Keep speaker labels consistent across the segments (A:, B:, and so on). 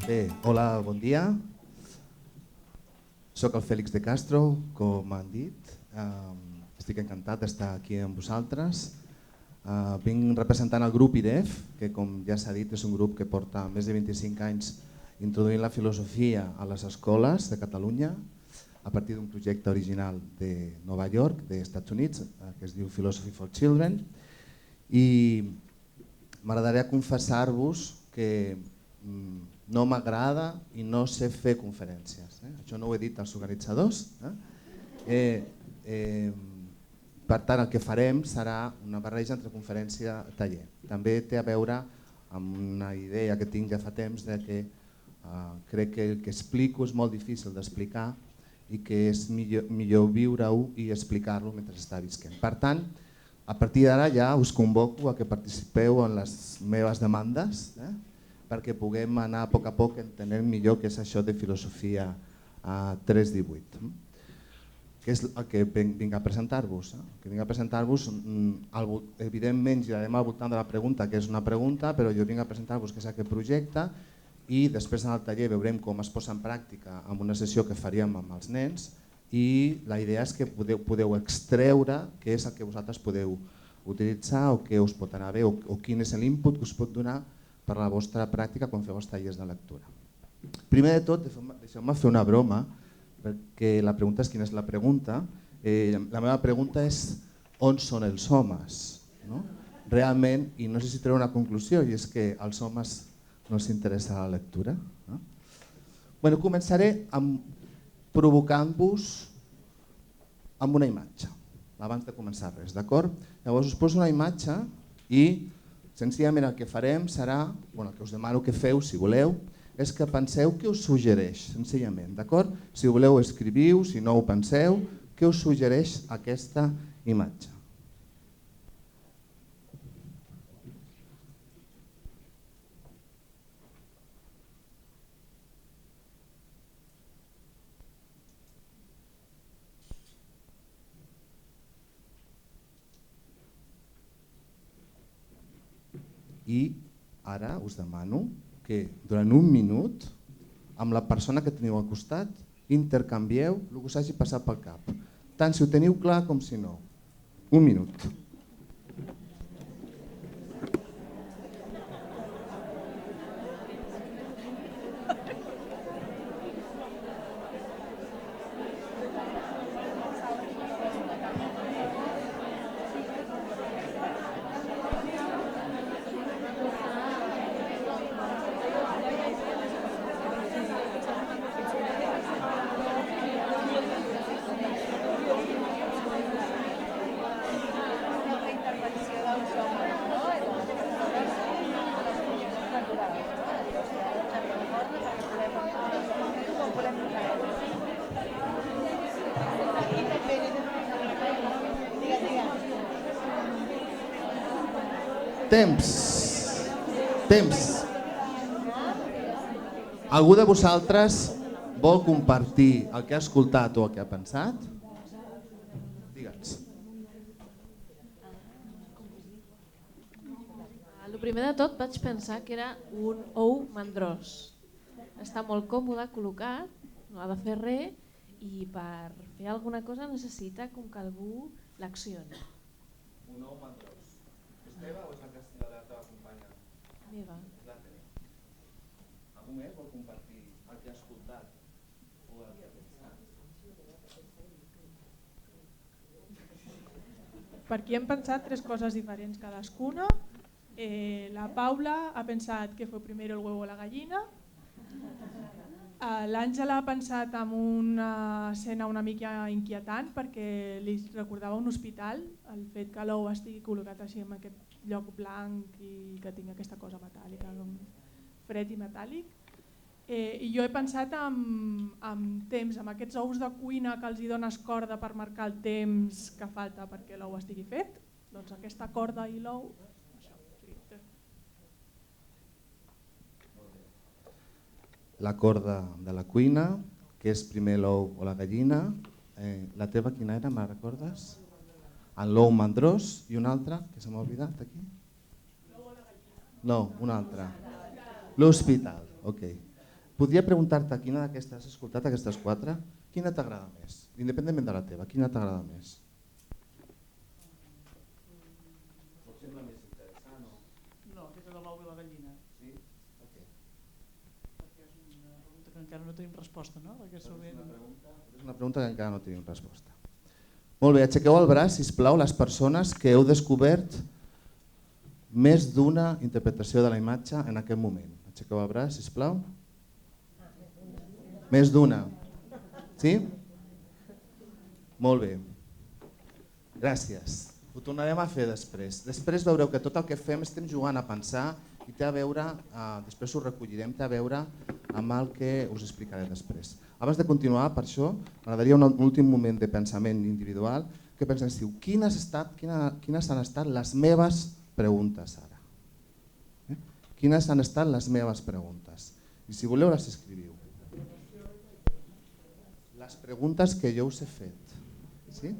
A: Bé, hola, bon dia. Soc el Fèlix de Castro, com han dit. Estic encantat d'estar aquí amb vosaltres. Vinc representant el grup IDEF, que com ja s'ha dit és un grup que porta més de 25 anys introduint la filosofia a les escoles de Catalunya a partir d'un projecte original de Nova York, dels Estats Units, que es diu Philosophy for Children. I m'agradaria confessar-vos que no m'agrada i no sé fer conferències. Això no ho he dit als organitzadors. Per tant, el que farem serà una barreja entre conferència i taller. També té a veure amb una idea que tinc ja fa temps de que crec que el que explico és molt difícil d'explicar i que és millor viure-ho i explicar-lo mentre està visquent. Per tant, a partir d'ara ja us convoco a que participeu en les meves demandes perquè puguem anar a poc entenent millor què és això de filosofia 318. Que és el que vinc a presentar-vos. Evidentment girarem al voltant de la pregunta, que és una pregunta, però jo vinc a presentar-vos què és aquest projecte i després en el taller veurem com es posa en pràctica en una sessió que faríem amb els nens i la idea és que podeu extreure què és el que vosaltres podeu utilitzar o què us pot anar bé o quin és l'input que us pot donar per la vostra pràctica quan feu els tallers de lectura. Primer de tot, deixeu-me fer una broma, perquè la pregunta és quina és la pregunta. La meva pregunta és on són els homes? Realment, i no sé si treu una conclusió, i és que als homes no els interessa la lectura. Començaré provocant-vos amb una imatge, abans de començar res, d'acord? Llavors us poso una imatge i senzillament el que farem serà, el que us demano que feu si voleu, és que penseu què us suggereix, senzillament, d'acord? Si voleu escriviu, si no ho penseu, què us suggereix aquesta imatge? I ara us demano que durant un minut, amb la persona que teniu al costat, intercanvieu el que us hagi passat pel cap, tant si ho teniu clar com si no. Un minut. Temps. Algú de vosaltres vol compartir el que ha escoltat o el que ha pensat? Digue'ns.
B: El primer de tot vaig pensar que era un ou mandrós. Està molt còmode col·locat, no ha de fer res i per fer alguna cosa necessita com que algú l'accioni.
A: Un ou mandrós. És teva o és la teva companya?
B: Meva.
A: Algú més vol compartir el que ha escoltat o el que ha pensat?
C: Per aquí hem pensat tres coses diferents cadascuna. La Paula ha pensat que fue primero el huevo o la gallina. L'Àngela ha pensat en una escena una mica inquietant perquè li recordava un hospital, el fet que l'ou estigui col·locat així en aquest lloc blanc i que tingui aquesta cosa metàl·lica, fred i metàl·lic. I jo he pensat en temps, amb aquests ous de cuina que els dones corda per marcar el temps que falta perquè l'ou estigui fet, doncs aquesta corda i l'ou.
A: La corda de la cuina, que és primer l'ou o la gallina. La teva quina era, me'n recordes? L'ou mandrós i una altra, que se m'ha oblidat aquí? No, una altra. L'hospital, ok. Podria preguntar-te quina d'aquestes has escoltat, aquestes 4, quina t'agrada més? Independentment de la teva, quina t'agrada més? Et sembla més interessant o...?
D: No, aquesta de l'ou i la gallina.
A: Sí? Ok.
D: Perquè és una pregunta que encara no tenim resposta, no?
A: És una pregunta que encara no tenim resposta. Molt bé, aixequeu el braç, sisplau, les persones que heu descobert més d'una interpretació de la imatge en aquest moment. Aixequeu el braç, sisplau. Més d'una. Sí? Molt bé. Gràcies. Ho tornarem a fer després. Després veureu que tot el que fem estem jugant a pensar i té a veure, després ho recollirem, té a veure amb el que us explicaré després. Abans de continuar, per això, m'agradaria un últim moment de pensament individual que penséssiu quines han estat les meves preguntes ara. Quines han estat les meves preguntes? I si voleu les escriviu. Les preguntes que jo us he fet. Sí?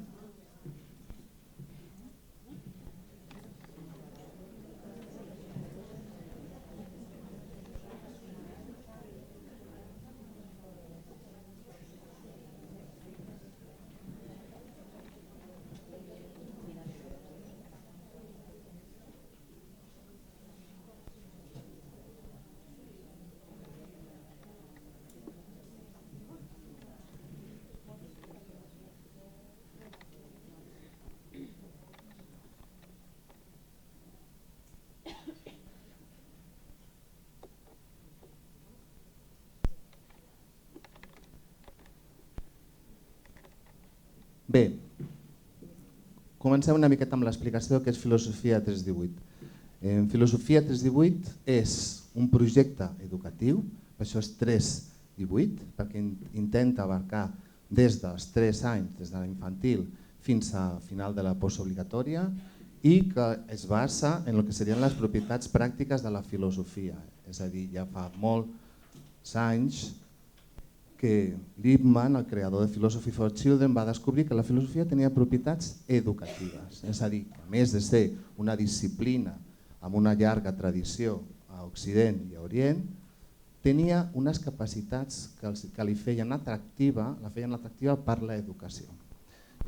A: Bé, comencem una miqueta amb l'explicació que és Filosofia 318. Filosofia 318 és un projecte educatiu, per això és 318, perquè intenta abarcar des dels 3 anys, des de la infantil fins a final de la postobligatòria, i que es basa en el que serien les propietats pràctiques de la filosofia. És a dir, ja fa molts anys que Lippmann, el creador de Philosophy for Children, va descobrir que la filosofia tenia propietats educatives. És a dir, que a més de ser una disciplina amb una llarga tradició a Occident i a Orient, tenia unes capacitats que li feien atractiva, la feien atractiva per l'educació.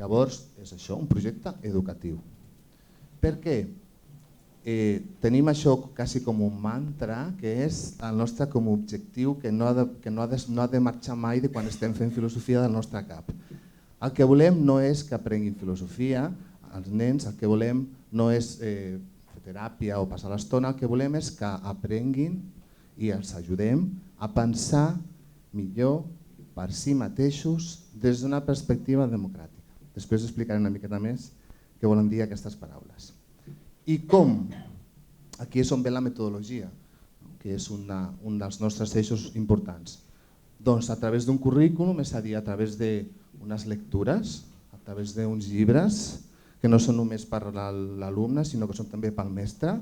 A: Llavors, és això, un projecte educatiu. Per què? Tenim això quasi com un mantra, que és el nostre com a objectiu que no ha de marxar mai de quan estem fent filosofia del nostre cap. El que volem no és que aprenguin filosofia, els nens, el que volem no és fer teràpia o passar l'estona, el que volem és que aprenguin i els ajudem a pensar millor per si mateixos des d'una perspectiva democràtica. Després explicaré una miqueta més què volen dir aquestes paraules. I com? Aquí és on ve la metodologia, que és un dels nostres eixos importants. Doncs a través d'un currículum, és a dir, a través d'unes lectures, a través d'uns llibres, que no són només per l'alumne, sinó que són també pel mestre,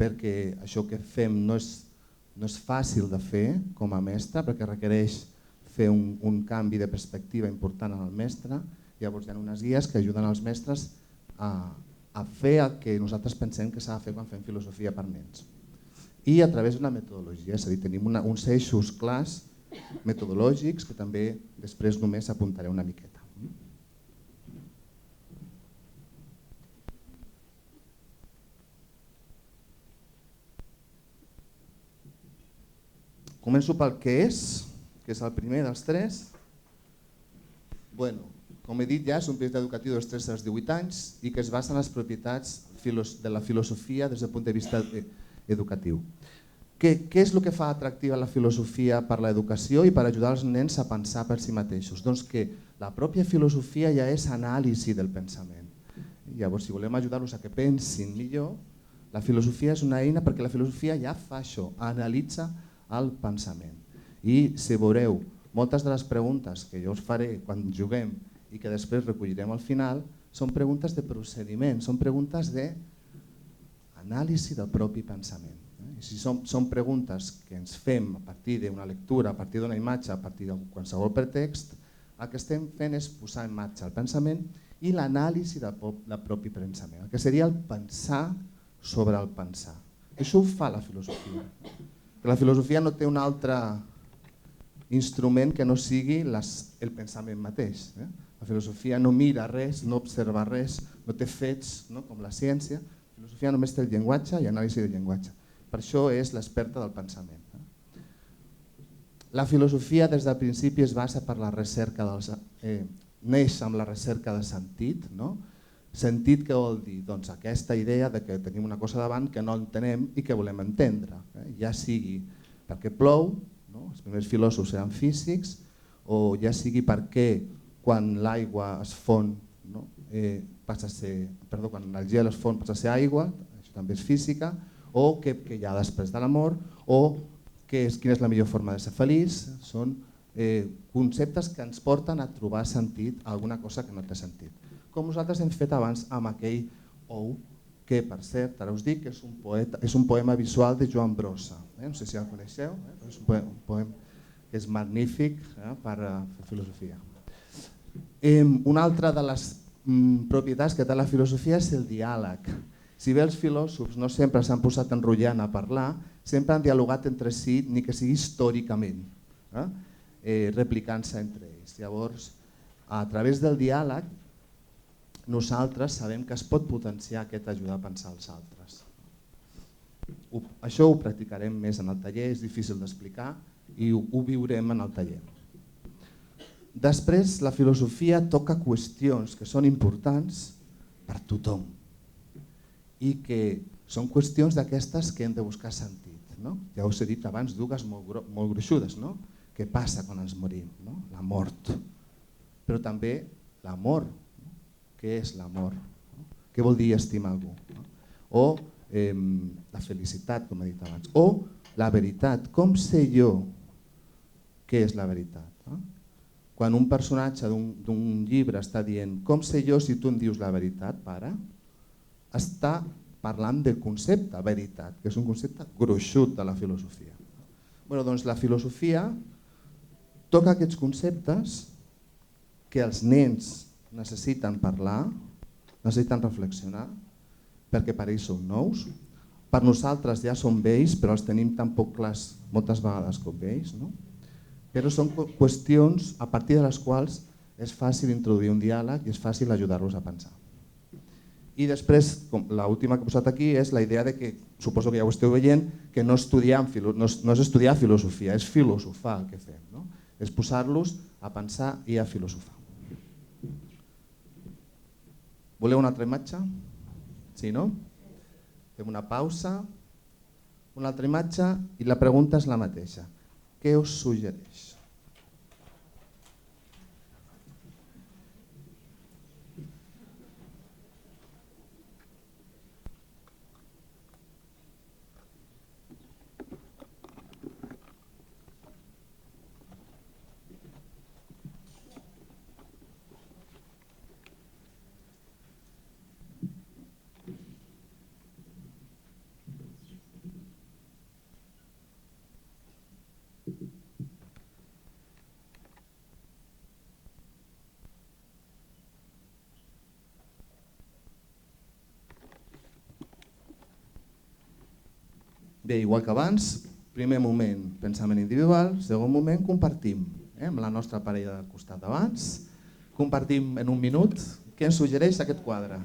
A: perquè això que fem no és fàcil de fer com a mestre, perquè requereix fer un canvi de perspectiva important en el mestre. Llavors hi ha unes guies que ajuden els mestres a fer el que nosaltres pensem que s'ha de fer quan fem filosofia per nens. I a través d'una metodologia, és a dir, tenim uns eixos clars metodològics que també després només apuntaré una miqueta. Començo pel que és el primer dels 3. Com he dit ja, és un projecte educatiu dels 3 als 18 anys i que es basa en les propietats de la filosofia des del punt de vista educatiu. Què és el que fa atractiva la filosofia per l'educació i per ajudar els nens a pensar per si mateixos? Doncs que la pròpia filosofia ja és anàlisi del pensament. Llavors, si volem ajudar-los a que pensin millor, la filosofia és una eina perquè la filosofia ja fa això, analitza el pensament. I si veureu, moltes de les preguntes que jo us faré quan juguem i que després recollirem al final, són preguntes de procediment, són preguntes d'anàlisi del propi pensament. I si són preguntes que ens fem a partir d'una lectura, a partir d'una imatge, a partir de qualsevol pretext, el que estem fent és posar en marxa el pensament i l'anàlisi del propi pensament, el que seria el pensar sobre el pensar. Això ho fa la filosofia. La filosofia no té una altra instrument que no sigui el pensament mateix. La filosofia no mira res, no observa res, no té fets, no? Com la ciència. La filosofia només té el llenguatge i anàlisi del llenguatge. Per això és l'experta del pensament. La filosofia des del principi es basa per la recerca neix amb la recerca de sentit. No? Sentit què vol dir? Doncs aquesta idea de que tenim una cosa davant que no entenem i que volem entendre. Ja sigui perquè plou, no? Els primers filòsofs eren físics, o ja sigui perquè quan l'aigua es fon, no? Quan el gel es fon passa a ser aigua, això també és física, o què hi ha després de la mort, o quina és la millor forma de ser feliç. Són conceptes que ens porten a trobar sentit a alguna cosa que no té sentit. Com nosaltres hem fet abans amb aquell ou, que per cert, ara us dic que és un poema visual de Joan Brossa. No sé si el coneixeu, és un poema que és magnífic per fer filosofia. Una altra de les propietats que té la filosofia és el diàleg. Si bé els filòsofs no sempre s'han posat enrotllant a parlar, sempre han dialogat entre si, ni que sigui històricament, replicant-se entre ells. Llavors, a través del diàleg, nosaltres sabem que es pot potenciar aquest ajudar a pensar els altres. Això ho practicarem més en el taller, és difícil d'explicar i ho viurem en el taller. Després, la filosofia toca qüestions que són importants per tothom i que són qüestions d'aquestes que hem de buscar sentit. Ja us he dit abans dues molt gruixudes. Què passa quan ens morim? La mort. Però també l'amor. Què és l'amor? Què vol dir estimar algú? O la felicitat, com he dit abans. O la veritat. Com sé jo què és la veritat? Quan un personatge d'un llibre està dient com sé jo si tu em dius la veritat, pare, està parlant del concepte veritat, que és un concepte gruixut de la filosofia. Doncs la filosofia toca aquests conceptes que els nens necessiten parlar, necessiten reflexionar, perquè per ells són nous. Per nosaltres ja són vells, però els tenim tan poc clars moltes vegades com vells. Però són qüestions a partir de les quals és fàcil introduir un diàleg i és fàcil ajudar-los a pensar. I després, l'última que he posat aquí és la idea de que, suposo que ja ho esteu veient, que no és estudiar filosofia, és filosofar el que fem. És posar-los a pensar i a filosofar. Voleu una altra imatge? Sí, no? Fem una pausa, una altra imatge i la pregunta és la mateixa. Què us suggereix? Bé, igual que abans, primer moment pensament individual, segon moment compartim amb la nostra parella del costat d'abans, compartim en un minut què ens suggereix aquest quadre.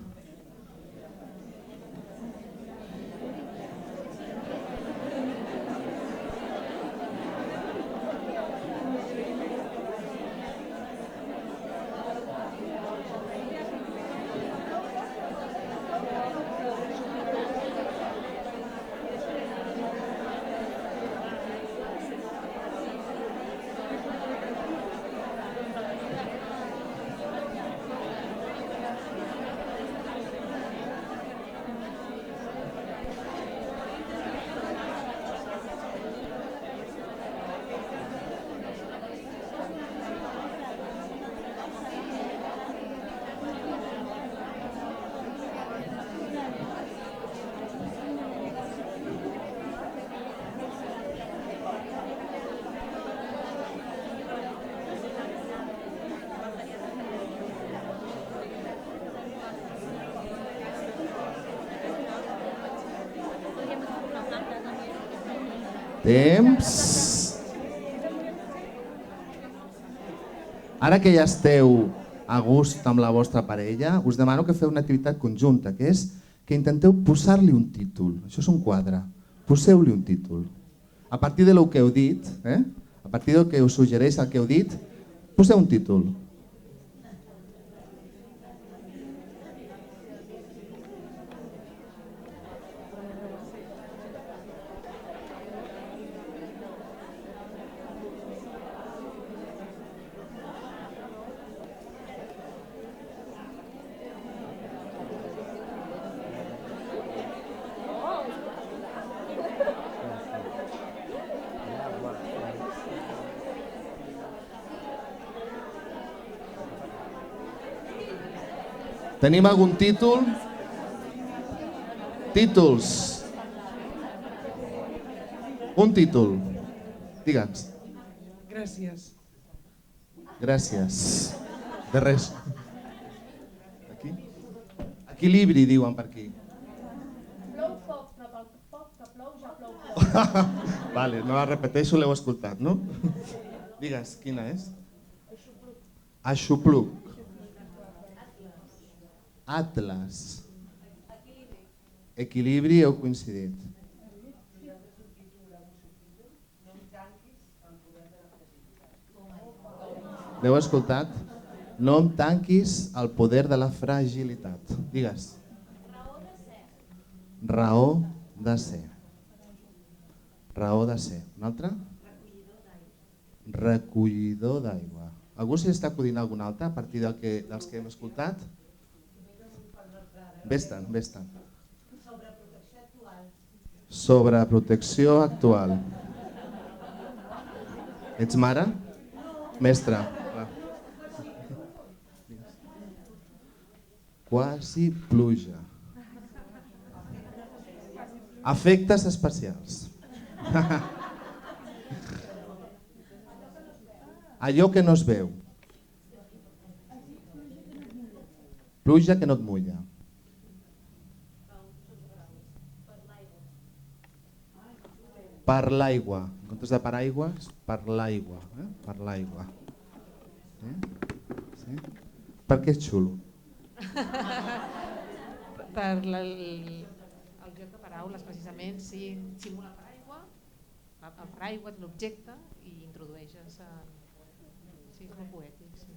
A: Temps. Ara que ja esteu a gust amb la vostra parella, us demano que feu una activitat conjunta, que és que intenteu posar-li un títol. Això és un quadre. Poseu-li un títol. A partir del que heu dit, a partir del que us suggereix el que heu dit, poseu un títol. Tenim algun títol? Títols. Un títol. Digue'ns.
E: Gràcies.
A: Gràcies. De res. Aquí? Equilibri, diuen per aquí.
F: Plou poc, però pel poc que plou ja plou poc.
A: Vale, no la repeteixo, l'heu escoltat, no? Digues, quina és? Aixopluc. Atlas. Equilibri, heu coincidit. L'heu escoltat? No em tanquis al poder de la fragilitat. Digues. Raó de ser. Raó de ser. Un altre? Recollidor d'aigua. Algú s'està acudint alguna altra a partir dels que hem escoltat? Vés-te'n, vés-te'n. Sobreprotecció actual. Ets mare? Mestre. Quasi pluja. Efectes especials. Allò que no es veu. Pluja que no et mulla. Per l'aigua. En comptes de per aigües, per l'aigua. Per l'aigua. Sí? Per què és xulo?
G: Per el joc de paraules, precisament, simula paraigua, el paraigua és l'objecte i introdueixes... Sí, és molt poètic. Sí.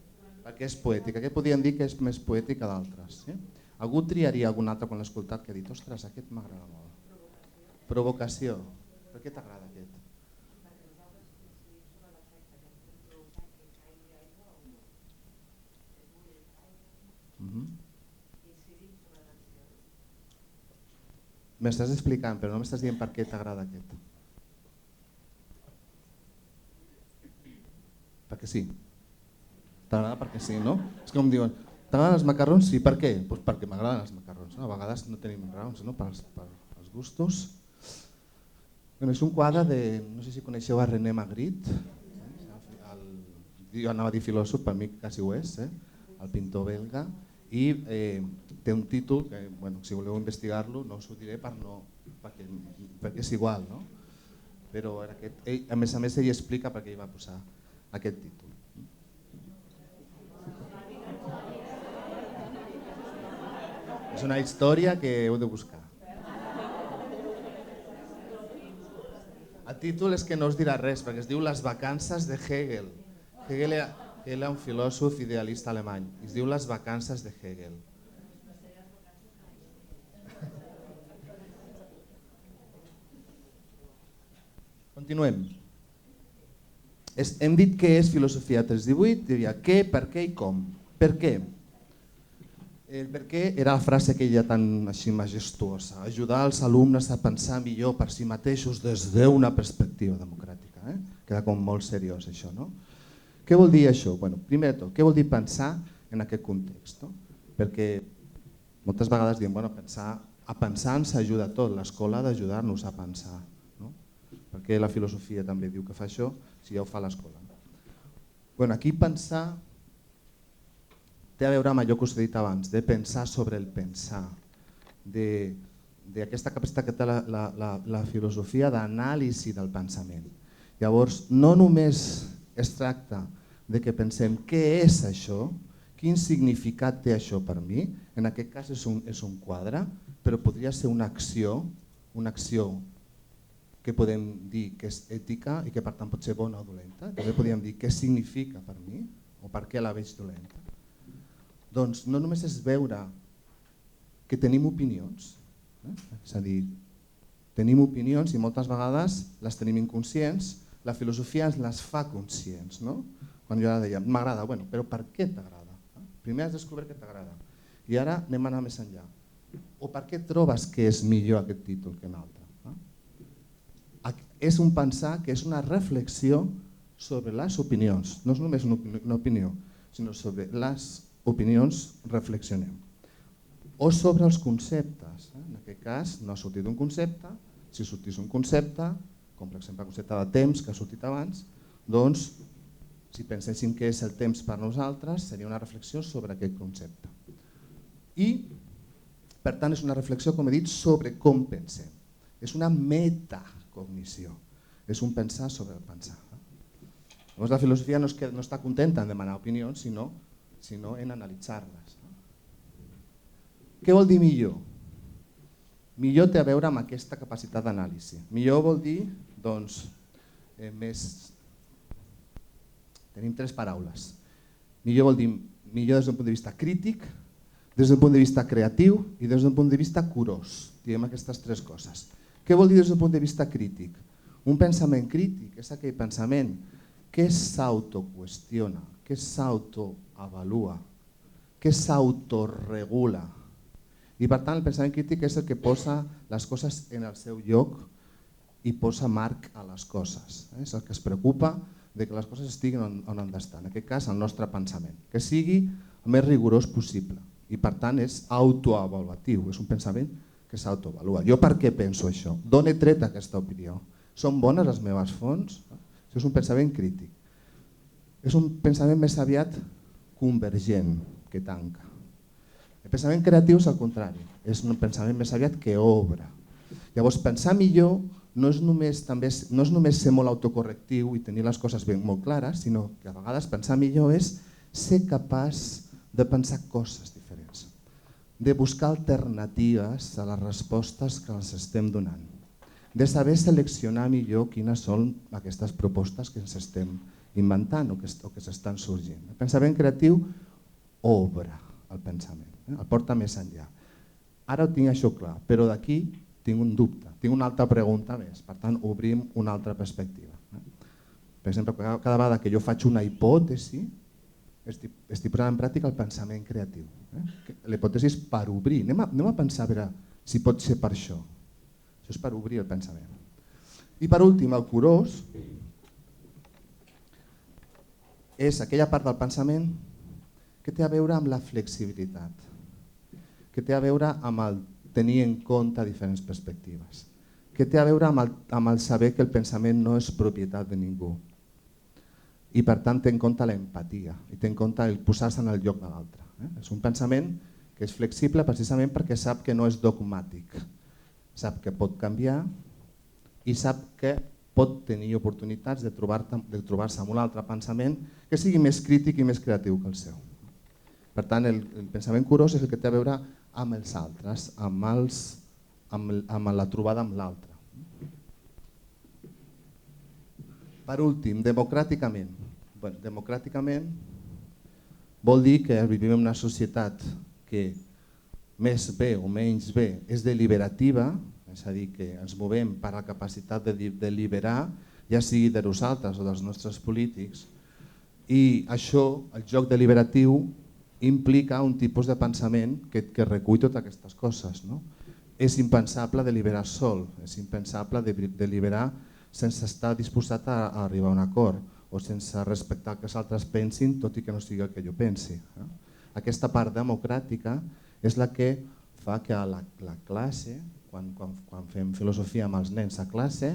A: Perquè és poètic. Aquest podríem dir que és més poètic que d'altres. Sí? Algú triaria algun altre quan l'ha escoltat que ha dit ostres, aquest m'agrada molt. Provocació. Per què t'agrada aquest? M'estàs explicant, però no m'estàs dient per què t'agrada aquest. Perquè sí. T'agrada perquè sí, no? És com diuen, t'agraden els macarrons? Sí, per què? Pues perquè m'agraden els macarrons. A vegades no tenim raons, no? Per als gustos. Bueno, és un quadre de, no sé si coneixeu a René Magritte, jo anava a dir filòsof, per mi quasi ho és, el pintor belga, i té un títol que, bueno, si voleu investigar-lo, no us ho diré perquè és igual, no? Però a més ell explica per què ell va posar aquest títol. És una història que heu de buscar. El títol és que no us dirà res, perquè es diu Les vacances de Hegel. Hegel era un filòsof idealista alemany. Es diu Les vacances de Hegel. Continuem. Hem dit què és filosofia 318, diria què, per què i com. Per què? El per què era la frase aquella tan així majestuosa, ajudar els alumnes a pensar millor per si mateixos des d'una perspectiva democràtica. Queda com molt seriós això, no? Què vol dir això? Bueno, primer de tot, què vol dir pensar en aquest context? Perquè moltes vegades diem, bueno, a pensar ens ajuda tot, l'escola ha d'ajudar-nos a pensar. Perquè la filosofia també diu que fa això, si ja ho fa l'escola. Aquí pensar té a veure amb allò que us he dit abans, de pensar sobre el pensar, d'aquesta capacitat que té la filosofia d'anàlisi del pensament. Llavors, no només es tracta de que pensem què és això, quin significat té això per mi. En aquest cas és un quadre, però podria ser una acció que podem dir que és ètica i que per tant pot ser bona o dolenta. També podríem dir què significa per mi o per què la veig dolenta. Doncs no només és veure que tenim opinions, és a dir, tenim opinions i moltes vegades les tenim inconscients, la filosofia ens les fa conscients. Quan jo ara deia, m'agrada, bueno, però per què t'agrada? Primer has descobert que t'agrada i ara anem a anar més enllà. O per què trobes que és millor aquest títol que un altre? És un pensar que és una reflexió sobre les opinions, no és només una opinió, sinó sobre les opinions reflexionem. O sobre els conceptes. En aquest cas no ha sortit un concepte, si sortís un concepte, com per exemple el concepte de temps que ha sortit abans, doncs si penséssim què és el temps per nosaltres seria una reflexió sobre aquest concepte. I per tant és una reflexió, com he dit, sobre com pensem. És una metacognició, és un pensar sobre el pensar. Llavors la filosofia no està contenta en demanar opinions, sinó en analitzar-les. Què vol dir millor? Millor té a veure amb aquesta capacitat d'anàlisi. Millor vol dir, doncs, tenim tres paraules. Millor vol dir millor des d'un punt de vista crític, des d'un punt de vista creatiu i des d'un punt de vista curós. Diem aquestes tres coses. Què vol dir des d'un punt de vista crític? Un pensament crític és aquell pensament que s'autoqüestiona, que s'autoavalua, que s'autoregula. I per tant el pensament crític és el que posa les coses en el seu lloc i posa marc a les coses. És el que es preocupa de que les coses estiguin on han d'estar. En aquest cas el nostre pensament, que sigui el més rigorós possible. I per tant és autoavaluatiu, és un pensament que s'autoavalua. Jo per què penso això? D'on he tret aquesta opinió? Són bones les meves fonts? Això és un pensament crític. És un pensament més aviat convergent que tanca. El pensament creatiu és el contrari, és un pensament més aviat que obre. Llavors pensar millor no és només ser molt autocorrectiu i tenir les coses molt clares, sinó que a vegades pensar millor és ser capaç de pensar coses diferents, de buscar alternatives a les respostes que els estem donant, de saber seleccionar millor quines són aquestes propostes que ens estem inventant o que s'estan sorgint. El pensament creatiu obre el pensament, el porta més enllà. Ara ho tinc això clar, però d'aquí tinc un dubte, tinc una altra pregunta més, per tant obrim una altra perspectiva. Per exemple, cada vegada que jo faig una hipòtesi, estic posant en pràctica el pensament creatiu. La hipòtesi és per obrir. Anem a pensar a veure si pot ser per això. Això és per obrir el pensament. I per últim, el curós és aquella part del pensament que té a veure amb la flexibilitat, que té a veure amb el tenir en compte diferents perspectives, que té a veure amb el saber que el pensament no és propietat de ningú, i per tant té en compte l'empatia i té en compte el posar-se en el lloc de l'altre. És un pensament que és flexible precisament perquè sap que no és dogmàtic, sap que pot canviar i sap que pot tenir oportunitats de trobar-se amb un altre pensament que sigui més crític i més creatiu que el seu. Per tant, el pensament curós és el que té a veure amb els altres, amb la trobada amb l'altre. Per últim, democràticament. Democràticament vol dir que vivim en una societat que més bé o menys bé és deliberativa, és a dir, que ens movem per la capacitat de deliberar, ja sigui de nosaltres o dels nostres polítics, i això, el joc deliberatiu, implica un tipus de pensament que recull totes aquestes coses. És impensable deliberar sol, és impensable deliberar sense estar disposat a arribar a un acord o sense respectar que els altres pensin, tot i que no sigui el que jo pensi. Aquesta part democràtica és la que fa que la classe, quan fem filosofia amb els nens a classe,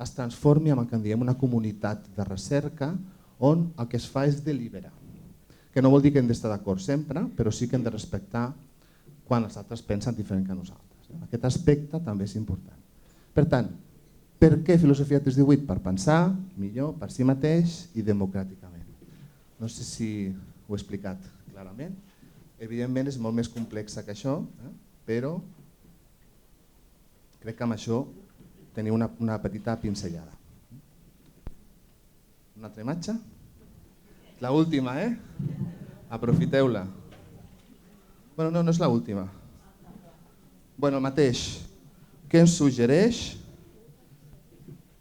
A: es transformi en el que en diem una comunitat de recerca on el que es fa és deliberar. Que no vol dir que hem d'estar d'acord sempre, però sí que hem de respectar quan els altres pensen diferent que nosaltres. Aquest aspecte també és important. Per tant, per què filosofia 318? Per pensar millor per si mateix i democràticament. No sé si ho he explicat clarament. Evidentment és molt més complexa que això, però crec que amb això teniu una petita pinzellada. Una altra imatge? L'última, Aprofiteu-la. Bueno, no és l'última. Bueno, el mateix. Què ens suggereix?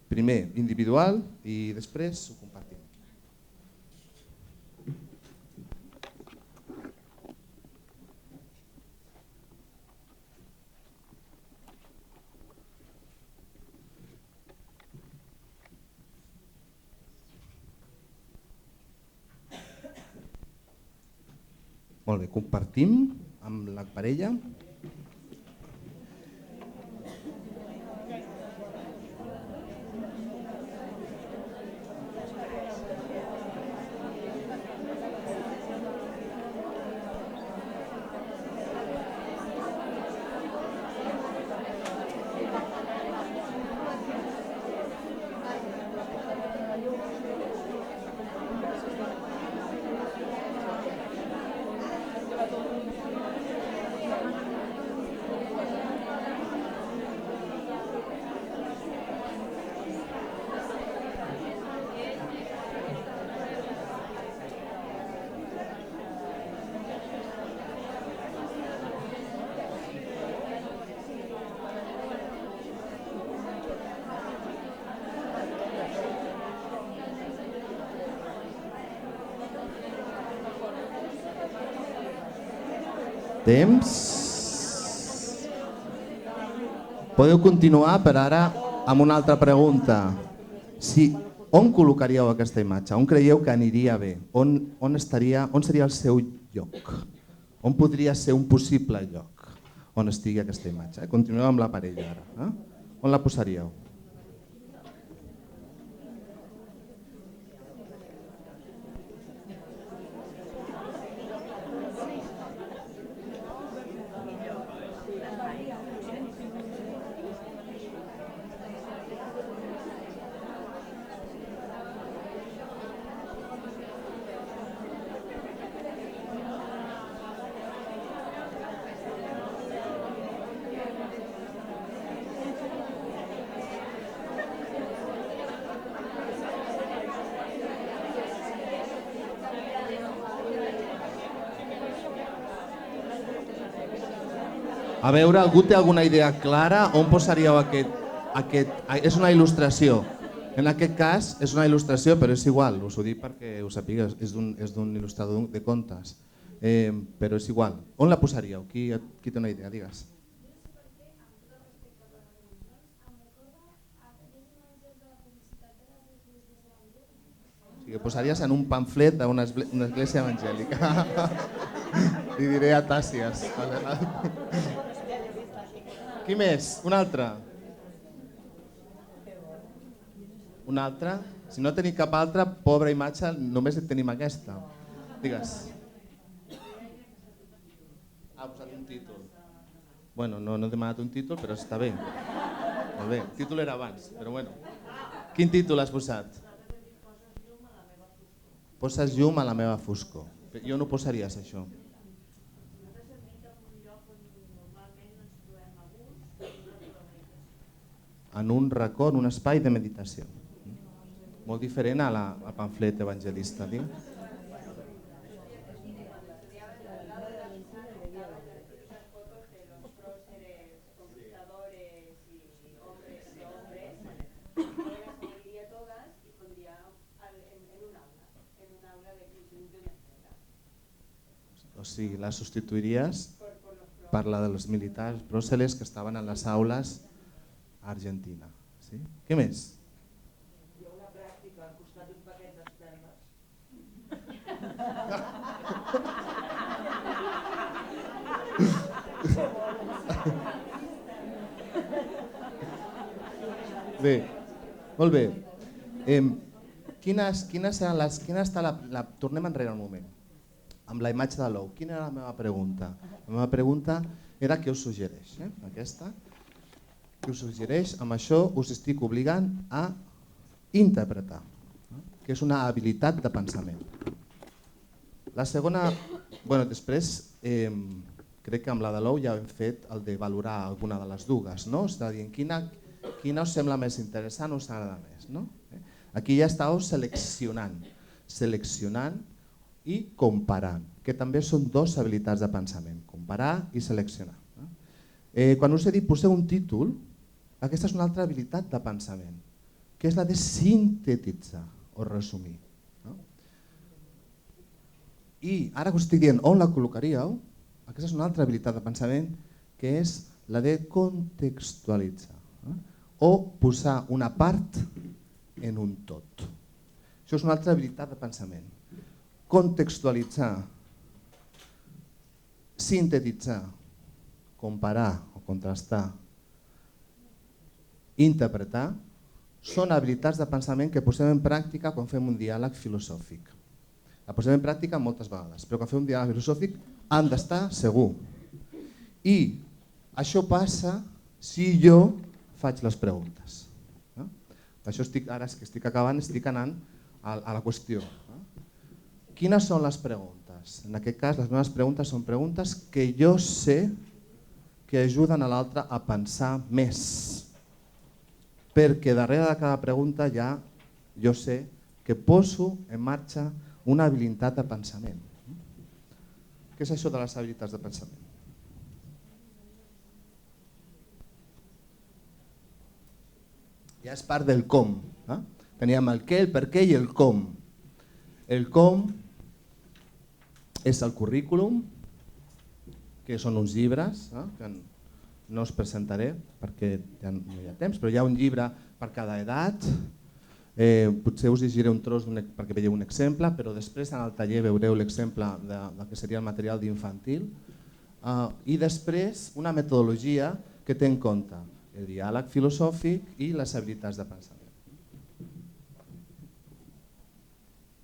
A: Primer individual i després ho compartim. Molt bé, compartim amb la parella. Temps. Podeu continuar, per ara, amb una altra pregunta. On col·locaríeu aquesta imatge? On creieu que aniria bé? On seria el seu lloc? On podria ser un possible lloc on estigui aquesta imatge? Continueu amb la parella ara. On la posaríeu? A veure, algú té alguna idea clara? On posaríeu aquest? És una il·lustració. En aquest cas és una il·lustració, però és igual, us ho dic perquè ho sapigueu, és d'un il·lustrador de contes. Però és igual. On la posaríeu? Qui té una idea? Digues. O sigui, posaries en un pamflet d'una església evangèlica. Li diré a Tàcies. Qui més? Una altra? Una altra? Si no tenim cap altra, pobra imatge, només tenim aquesta. Digues. Ha posat un títol. Bueno, no he demanat un títol, però està bé. Molt bé, el títol era abans, però bueno. Quin títol has posat? Poses llum a la meva foscor. Jo no posaries això. En un racó, en un espai de meditació. Molt diferent al pamflet evangelista. O sigui, la substituiries per la dels militars pròceles que estaven a les aules a Argentina. Sí? Què més?
E: Hi ha una pràctica al costat d'un paquet d'espelmes.
A: Bé, molt bé. Tornem enrere un moment. Amb la imatge de l'ou. Quina era la meva pregunta? La meva pregunta era què us suggereix. Aquesta. Què us suggereix? Amb això us estic obligant a interpretar, que és una habilitat de pensament. La segona, bueno, després crec que amb la de l'ou ja hem fet el de valorar alguna de les dues, no? És a dir, quina us sembla més interessant o us agrada més, no? Aquí ja estàveu seleccionant i comparant, que també són dues habilitats de pensament, comparar i seleccionar. Quan us he dit poseu un títol, aquesta és una altra habilitat de pensament, que és la de sintetitzar o resumir. I ara que us estic dient on la col·locaríeu, aquesta és una altra habilitat de pensament, que és la de contextualitzar o posar una part en un tot. Això és una altra habilitat de pensament. Contextualitzar, sintetitzar, comparar o contrastar, interpretar, són habilitats de pensament que posem en pràctica quan fem un diàleg filosòfic. La posem en pràctica moltes vegades, però quan fem un diàleg filosòfic han d'estar segur. I això passa si jo faig les preguntes. Per això ara que estic acabant, estic anant a la qüestió. Quines són les preguntes? En aquest cas, les meves preguntes són preguntes que jo sé que ajuden a l'altre a pensar més. Perquè darrere de cada pregunta ja jo sé que poso en marxa una habilitat de pensament. Què és això de les habilitats de pensament? Ja és part del com. Teníem el què, el per què i el com. El com és el currículum, que són uns llibres, que no us presentaré perquè ja no hi ha temps, però hi ha un llibre per cada edat. Potser us llegiré un tros perquè veieu un exemple, però després en el taller veureu l'exemple del que seria el material d'infantil. I després una metodologia que té en compte el diàleg filosòfic i les habilitats de pensament.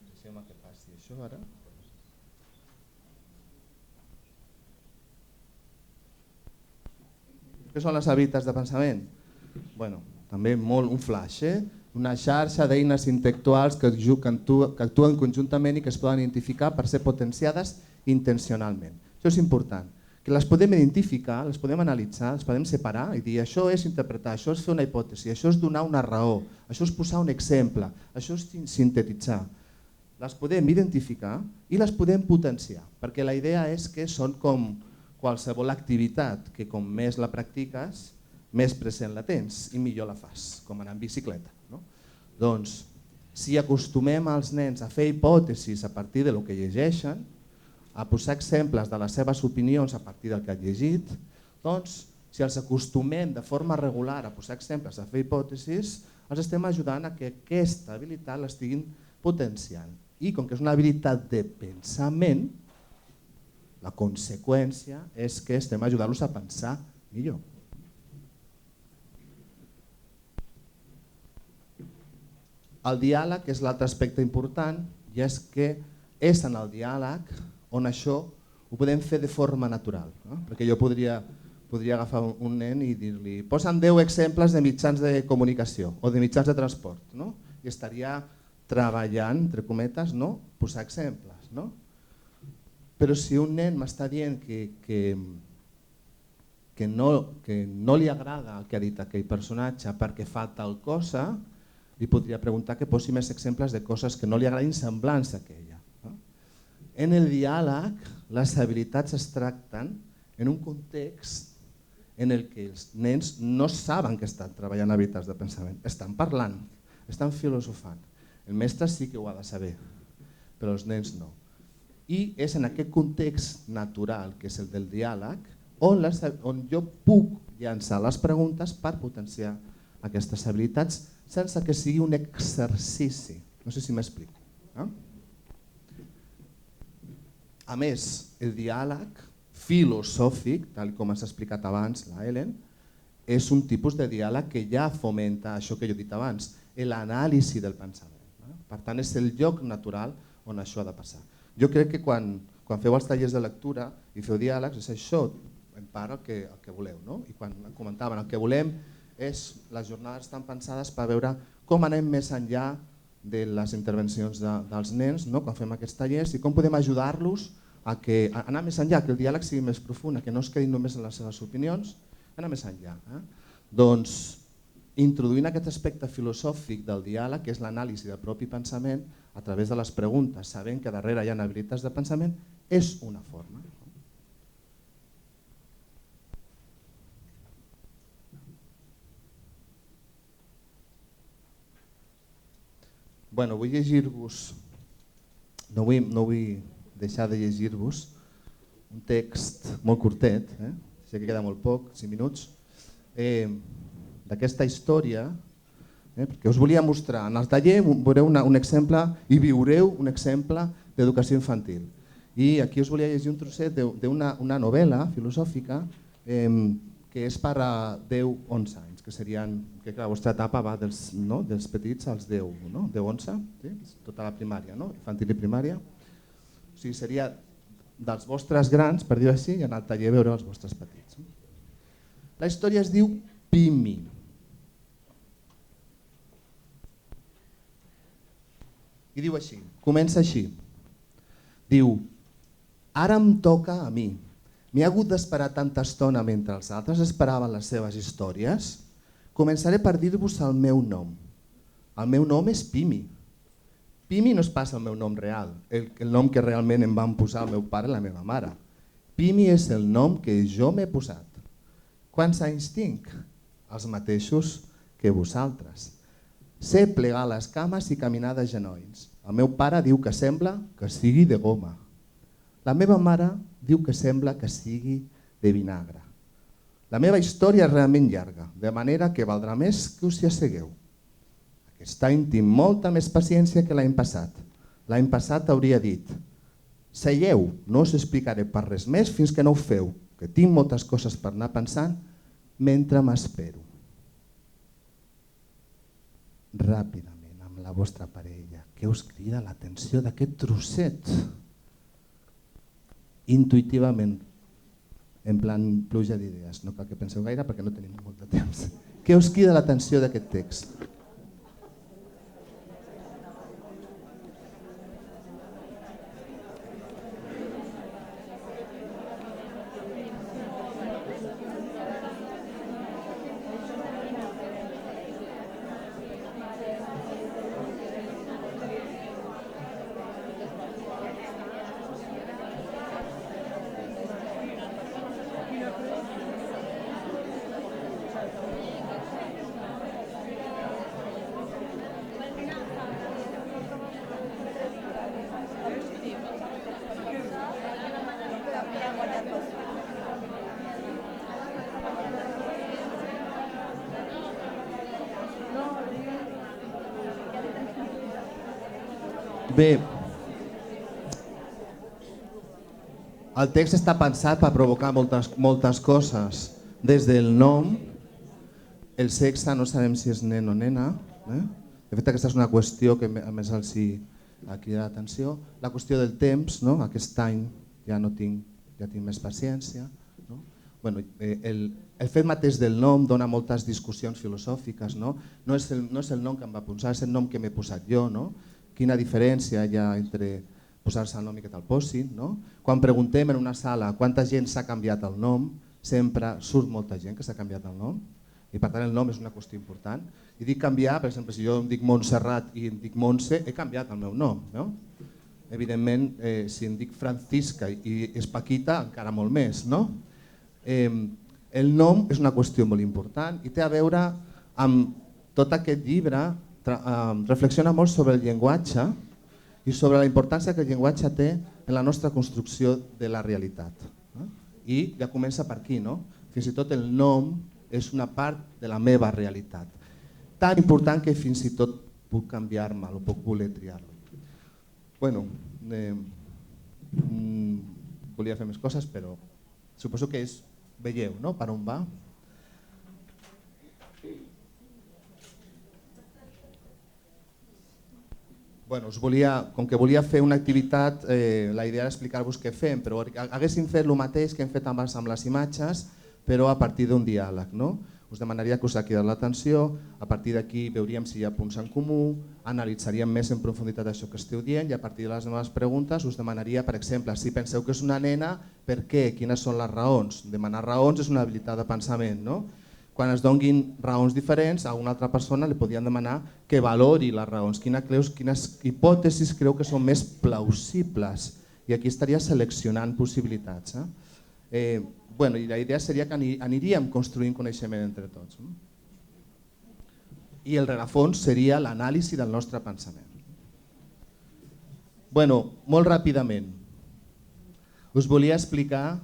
A: Deixeu-me que passi això ara. Què són les habilitats de pensament? Bueno, també molt un flash, una xarxa d'eines intel·lectuals que actuen conjuntament i que es poden identificar per ser potenciades intencionalment. Això és important, que les podem identificar, les podem analitzar, les podem separar i dir això és interpretar, això és fer una hipòtesi, això és donar una raó, això és posar un exemple, això és sintetitzar. Les podem identificar i les podem potenciar, perquè la idea és que són com qualsevol activitat que com més la practiques, més present la tens i millor la fas, com anar en bicicleta. Doncs, si acostumem als nens a fer hipòtesis a partir del que llegeixen, a posar exemples de les seves opinions a partir del que han llegit, doncs, si els acostumem de forma regular a posar exemples, a fer hipòtesis, els estem ajudant a que aquesta habilitat l'estiguin potenciant. I com que és una habilitat de pensament, la conseqüència és que estem ajudant-los a pensar millor. El diàleg és l'altre aspecte important i és que és en el diàleg on això ho podem fer de forma natural. Perquè jo podria agafar un nen i dir-li posa'm 10 exemples de mitjans de comunicació o de mitjans de transport i estaria treballant, entre cometes, posar exemples. Però si un nen m'està dient que no li agrada el que ha dit aquell personatge perquè fa tal cosa, li podria preguntar que posi més exemples de coses que no li agradin semblants a aquella. En el diàleg, les habilitats es tracten en un context en el que els nens no saben que estan treballant habilitats de pensament, estan parlant, estan filosofant. El mestre sí que ho ha de saber, però els nens no. I és en aquest context natural, que és el del diàleg, on jo puc llançar les preguntes per potenciar aquestes habilitats sense que sigui un exercici. No sé si m'explico. A més, el diàleg filosòfic, tal com has explicat abans, la Helen, és un tipus de diàleg que ja fomenta això que jo he dit abans, l'anàlisi del pensament. Per tant, és el lloc natural on això ha de passar. Jo crec que quan feu els tallers de lectura i feu diàlegs, és això, en part el que voleu. I quan comentaven, el que volem és, les jornades estan pensades per veure com anem més enllà de les intervencions dels nens, no? Quan fem aquests tallers, i com podem ajudar-los a anar més enllà, que el diàleg sigui més profund, que no es quedin només en les seves opinions, anar més enllà. Doncs introduint aquest aspecte filosòfic del diàleg, que és l'anàlisi del propi pensament, a través de les preguntes, sabent que darrere hi ha habilitats de pensament, és una forma. Bueno, vull llegir-vos, no vull deixar de llegir-vos un text molt curtet, sé que queda molt poc, 5 minuts, d'aquesta història, perquè us volia mostrar. En el taller veureu un exemple i viureu un exemple d'educació infantil. I aquí us volia llegir un trosset d'una novel·la filosòfica que és per a 10-11 anys, que serien, que la vostra etapa va dels petits als 10, 10-11, tota la primària, infantil i primària. O sigui, seria dels vostres grans, per dir-ho així, i en el taller veureu els vostres petits. La història es diu Pimi. I diu així, comença així. Diu, ara em toca a mi. M'he hagut d'esperar tanta estona mentre els altres esperaven les seves històries. Començaré per dir-vos el meu nom. El meu nom és Pimi. Pimi no és pas el meu nom real, el nom que realment em van posar el meu pare i la meva mare. Pimi és el nom que jo m'he posat. Quants anys tinc? Els mateixos que vosaltres. Sé plegar les cames i caminar de genolls. El meu pare diu que sembla que sigui de goma. La meva mare diu que sembla que sigui de vinagre. La meva història és realment llarga, de manera que valdrà més que us hi assegueu. Aquest any tinc molta més paciència que l'any passat. L'any passat hauria dit, seieu, no us explicaré per res més fins que no ho feu, que tinc moltes coses per anar pensant mentre m'espero. Ràpidament, amb la vostra parella, què us crida l'atenció d'aquest trosset? Intuïtivament, en plan pluja d'idees, no cal que penseu gaire perquè no tenim molt de temps. Què us crida l'atenció d'aquest text? Bé, el text està pensat per provocar moltes coses. Des del nom, el sexe, no sabem si és nen o nena. De fet, aquesta és una qüestió que a més els ha cridat l'atenció. La qüestió del temps, aquest any ja tinc més paciència. El fet mateix del nom dona moltes discussions filosòfiques. No és el nom que em va posar, és el nom que m'he posat jo. Quina diferència hi ha entre posar-se el nom i que te'l posin. Quan preguntem en una sala quanta gent s'ha canviat el nom, sempre surt molta gent que s'ha canviat el nom i per tant el nom és una qüestió important. I dic canviar, per exemple, si jo em dic Montserrat i em dic Montse, he canviat el meu nom. Evidentment, si em dic Francisca i és Paquita, encara molt més. El nom és una qüestió molt important i té a veure amb tot aquest llibre. Reflexiona molt sobre el llenguatge i sobre la importància que el llenguatge té en la nostra construcció de la realitat. I ja comença per aquí, fins i tot el nom és una part de la meva realitat. Tan important que fins i tot puc canviar-me'l o puc voler triar-lo. Volia fer més coses, però suposo que veieu per on va. Com que volia fer una activitat, la idea era explicar-vos què fem, però haguéssim fet el mateix que hem fet amb les imatges, però a partir d'un diàleg. Us demanaria que us ha cridat l'atenció, a partir d'aquí veuríem si hi ha punts en comú, analitzaríem més en profunditat això que esteu dient i a partir de les meves preguntes us demanaria, per exemple, si penseu que és una nena, per què? Quines són les raons? Demanar raons és una habilitat de pensament, no? Quan es donguin raons diferents, a una altra persona li podien demanar que valori les raons, quines hipòtesis creu que són més plausibles i aquí estaria seleccionant possibilitats. I la idea seria que aniríem construint coneixement entre tots. I el rerefons seria l'anàlisi del nostre pensament. Molt ràpidament, us volia explicar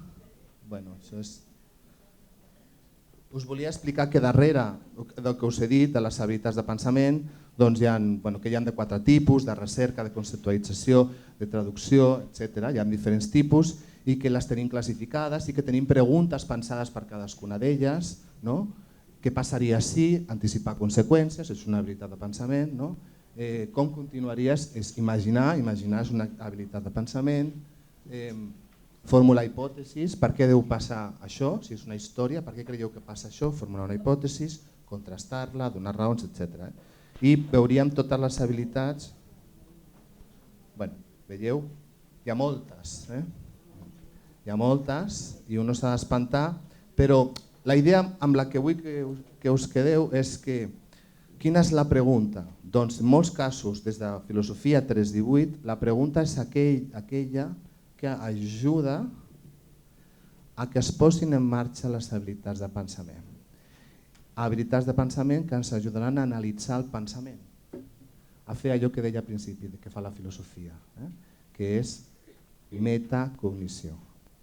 A: que darrere del que us he dit, de les habilitats de pensament, que hi ha de 4 tipus, de recerca, de conceptualització, de traducció, etc. Hi ha diferents tipus i que les tenim classificades i que tenim preguntes pensades per cadascuna d'elles. Què passaria si? Anticipar conseqüències, és una habilitat de pensament. Com continuaries? És imaginar és una habilitat de pensament. Formular hipòtesis, per què deu passar això? Si és una història, per què creieu que passa això? Formular una hipòtesi, contrastar-la, donar raons, etc. I veuríem totes les habilitats. Veieu? Hi ha moltes. Hi ha moltes i un no s'ha d'espantar, però la idea amb la que vull que us quedeu és que quina és la pregunta? Doncs en molts casos, des de Filosofia 3.18, la pregunta és aquella que ajuda a que es posin en marxa les habilitats de pensament. Habilitats de pensament que ens ajudaran a analitzar el pensament, a fer allò que deia al principi, que fa la filosofia, que és metacognició.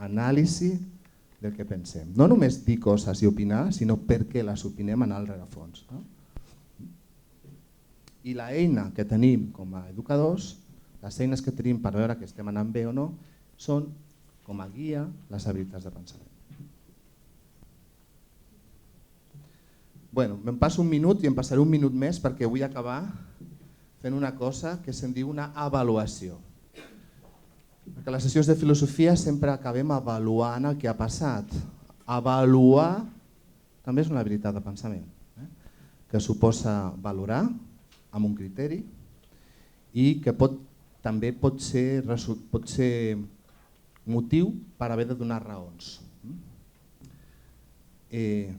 A: Anàlisi del que pensem. No només dir coses i opinar, sinó per què les opinem en el rerefons. I l'eina que tenim com a educadors, les eines que tenim per veure que estem anant bé o no, són com a guia les habilitats de pensament. Me'n passo un minut i em passaré un minut més perquè vull acabar fent una cosa que se'n diu una avaluació. Perquè a les sessions de filosofia sempre acabem avaluant el que ha passat. Avaluar també és una habilitat de pensament, que suposa valorar amb un criteri i que també pot ser motiu per haver de donar raons.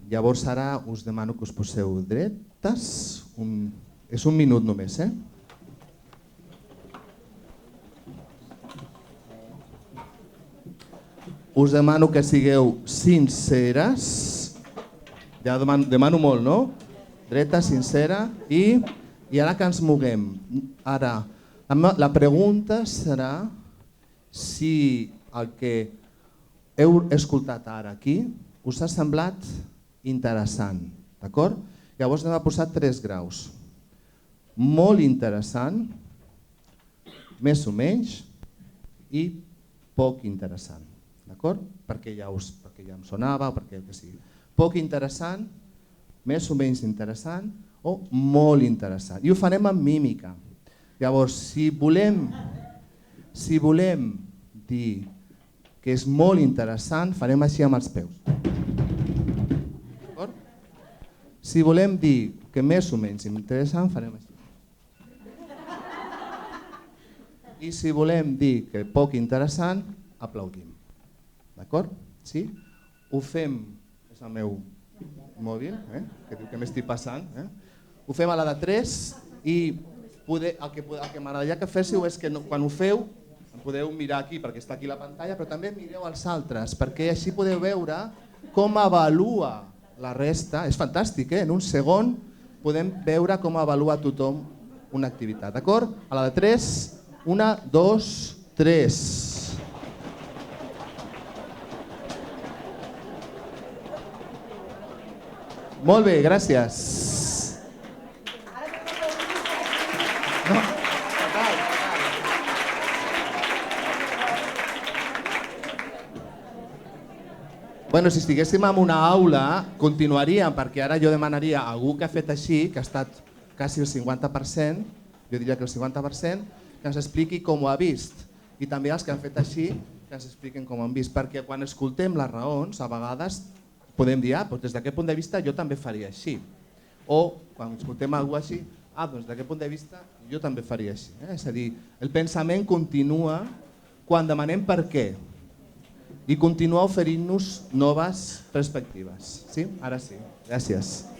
A: Llavors ara us demano que us poseu dretes. És un minut només. Us demano que sigueu sinceres. Ja demano molt, no? Dreta, sincera. I ara que ens moguem. Ara, la pregunta serà si el que heu escoltat ara aquí us ha semblat interessant. D'acord? Llavors anem a posar 3 graus. Molt interessant, més o menys, i poc interessant. D'acord? Perquè ja em sonava, perquè que sigui. Poc interessant, més o menys interessant o molt interessant. I ho farem amb mímica. Llavors, si volem dir que és molt interessant, farem així amb els peus. D'acord? Si volem dir que més o menys interessant, farem així. I si volem dir que poc interessant, aplaudim. D'acord? Sí? Ho fem, és el meu mòbil, que diu que m'estic passant. Ho fem a la de 3 i el que m'agradaria que féssiu és que quan ho feu, podeu mirar aquí perquè està aquí la pantalla, però també mireu els altres, perquè així podeu veure com avalua la resta. És fantàstic, en un segon podem veure com avalua tothom una activitat. D'acord? A la de 3, 1, 2, 3. Molt bé, gràcies. Si estiguéssim en una aula, continuaríem, perquè ara jo demanaria a algú que ha fet així, que ha estat quasi el 50%, jo diria que el 50%, que ens expliqui com ho ha vist. I també els que han fet així, que ens expliquen com ho han vist. Perquè quan escoltem les raons, a vegades podem dir, doncs des d'aquest punt de vista jo també faria així. O quan escoltem alguna cosa així, doncs d'aquest punt de vista jo també faria així. És a dir, el pensament continua quan demanem per què i continua oferint-nos noves perspectives. Sí? Ara sí. Gràcies.